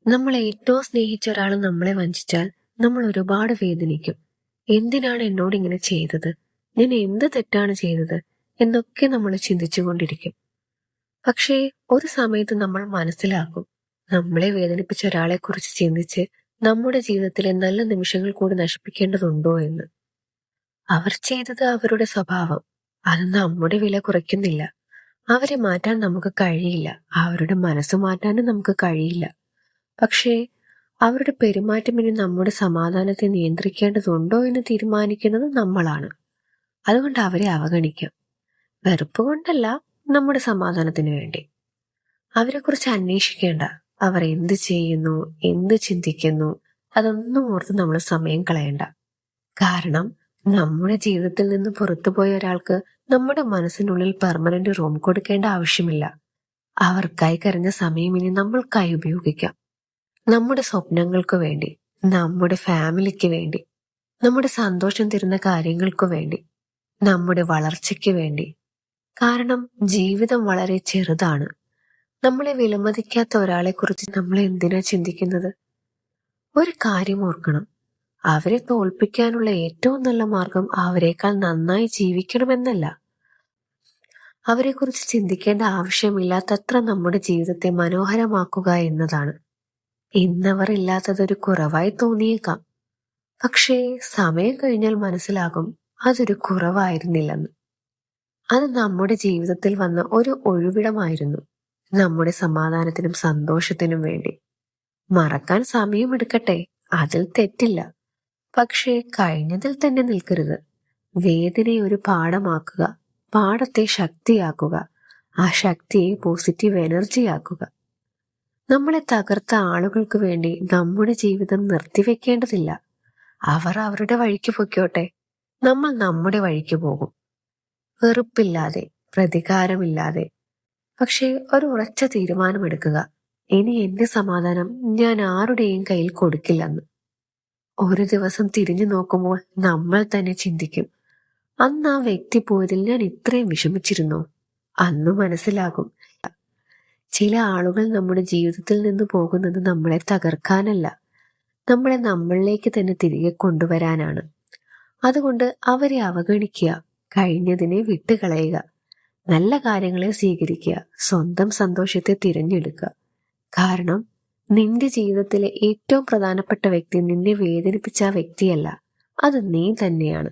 നമ്മളെ ഏറ്റവും സ്നേഹിച്ച ഒരാൾ നമ്മളെ വഞ്ചിച്ചാൽ നമ്മൾ ഒരുപാട് വേദനിക്കും. എന്തിനാണ് എന്നോട് ഇങ്ങനെ ചെയ്തത്? ഞാൻ എന്ത് തെറ്റാണ് ചെയ്തത്? എന്നൊക്കെ നമ്മൾ ചിന്തിച്ചുകൊണ്ടിരിക്കും. പക്ഷേ ഒരു സമയത്ത് നമ്മൾ മനസ്സിലാക്കും, നമ്മളെ വേദനിപ്പിച്ച ഒരാളെ കുറിച്ച് ചിന്തിച്ച് നമ്മുടെ ജീവിതത്തിലെ നല്ല നിമിഷങ്ങൾ കൂടി നശിപ്പിക്കേണ്ടതുണ്ടോ എന്ന്. അവർ ചെയ്തത് അവരുടെ സ്വഭാവം. അത് നമ്മുടെ വില കുറയ്ക്കുന്നില്ല. അവരെ മാറ്റാൻ നമുക്ക് കഴിയില്ല. അവരുടെ മനസ്സ് മാറ്റാനും നമുക്ക് കഴിയില്ല. പക്ഷേ അവരുടെ പെരുമാറ്റം ഇനി നമ്മുടെ സമാധാനത്തെ നിയന്ത്രിക്കേണ്ടതുണ്ടോ എന്ന് തീരുമാനിക്കുന്നത് നമ്മളാണ്. അതുകൊണ്ട് അവരെ അവഗണിക്കാം. വെറുപ്പ് കൊണ്ടല്ല, നമ്മുടെ സമാധാനത്തിന് വേണ്ടി. അവരെക്കുറിച്ച് അന്വേഷിക്കേണ്ട. അവർ എന്ത് ചെയ്യുന്നു, എന്ത് ചിന്തിക്കുന്നു, അതൊന്നും ഓർത്ത് നമ്മൾ സമയം കളയണ്ട. കാരണം നമ്മുടെ ജീവിതത്തിൽ നിന്ന് പുറത്തുപോയ ഒരാൾക്ക് നമ്മുടെ മനസ്സിനുള്ളിൽ പെർമനന്റ് റൂം കൊടുക്കേണ്ട ആവശ്യമില്ല. അവർക്കായി കരഞ്ഞ സമയം ഇനി നമ്മൾക്കായി ഉപയോഗിക്കാം. നമ്മുടെ സ്വപ്നങ്ങൾക്ക് വേണ്ടി, നമ്മുടെ ഫാമിലിക്ക് വേണ്ടി, നമ്മുടെ സന്തോഷം തരുന്ന കാര്യങ്ങൾക്ക് വേണ്ടി, നമ്മുടെ വളർച്ചയ്ക്ക് വേണ്ടി. കാരണം ജീവിതം വളരെ ചെറുതാണ്. നമ്മളെ വിലമതിക്കാത്ത ഒരാളെ കുറിച്ച് നമ്മൾ എന്തിനാ ചിന്തിക്കുന്നത്? ഒരു കാര്യം ഓർക്കണം, അവരെ തോൽപ്പിക്കാനുള്ള ഏറ്റവും നല്ല മാർഗം അവരെക്കാൾ നന്നായി ജീവിക്കണമെന്നല്ല, അവരെക്കുറിച്ച് ചിന്തിക്കേണ്ട ആവശ്യമില്ലാത്തത്ര നമ്മുടെ ജീവിതത്തെ മനോഹരമാക്കുക എന്നതാണ്. ഇന്നവർ ഇല്ലാത്തതൊരു കുറവായി തോന്നിയേക്കാം. പക്ഷേ സമയം കഴിഞ്ഞാൽ മനസ്സിലാകും അതൊരു കുറവായിരുന്നില്ലെന്ന്. അത് നമ്മുടെ ജീവിതത്തിൽ വന്ന ഒരു ഒഴിവിടമായിരുന്നു, നമ്മുടെ സമാധാനത്തിനും സന്തോഷത്തിനും വേണ്ടി. മറക്കാൻ സമയമെടുക്കട്ടെ, അതിൽ തെറ്റില്ല. പക്ഷേ കഴിഞ്ഞതിൽ തന്നെ നിൽക്കരുത്. വേദനയെ ഒരു പാഠമാക്കുക, പാഠത്തെ ശക്തിയാക്കുക, ആ ശക്തിയെ പോസിറ്റീവ് എനർജിയാക്കുക. നമ്മളെ തകർത്ത ആളുകൾക്ക് വേണ്ടി നമ്മുടെ ജീവിതം നിർത്തിവെക്കേണ്ടതില്ല. അവർ അവരുടെ വഴിക്ക് പൊയ്ക്കോട്ടെ, നമ്മൾ നമ്മുടെ വഴിക്ക് പോകും. വെറുപ്പില്ലാതെ, പ്രതികാരമില്ലാതെ. പക്ഷേ ഒരു ഉറച്ച തീരുമാനമെടുക്കുക, ഇനി എന്റെ സമാധാനം ഞാൻ ആരുടെയും കയ്യിൽ കൊടുക്കില്ലെന്ന്. ഒരു ദിവസം തിരിഞ്ഞു നോക്കുമ്പോൾ നമ്മൾ തന്നെ ചിന്തിക്കും, അന്ന് ആ വ്യക്തി പോയതിൽ ഞാൻ ഇത്രയും വിഷമിച്ചിരുന്നോ? അന്ന് മനസ്സിലാകും, ചില ആളുകൾ നമ്മുടെ ജീവിതത്തിൽ നിന്ന് പോകുന്നത് നമ്മളെ തകർക്കാനല്ല, നമ്മളെ നമ്മളിലേക്ക് തന്നെ തിരികെ കൊണ്ടുവരാനാണ്. അതുകൊണ്ട് അവരെ അവഗണിക്കുക, കഴിഞ്ഞതിനെ വിട്ടുകളയുക, നല്ല കാര്യങ്ങളെ സ്വീകരിക്കുക, സ്വന്തം സന്തോഷത്തെ തിരഞ്ഞെടുക്കുക. കാരണം നിന്റെ ജീവിതത്തിലെ ഏറ്റവും പ്രധാനപ്പെട്ട വ്യക്തി നിന്നെ വേദനിപ്പിച്ച ആ വ്യക്തിയല്ല, അത് നീ തന്നെയാണ്.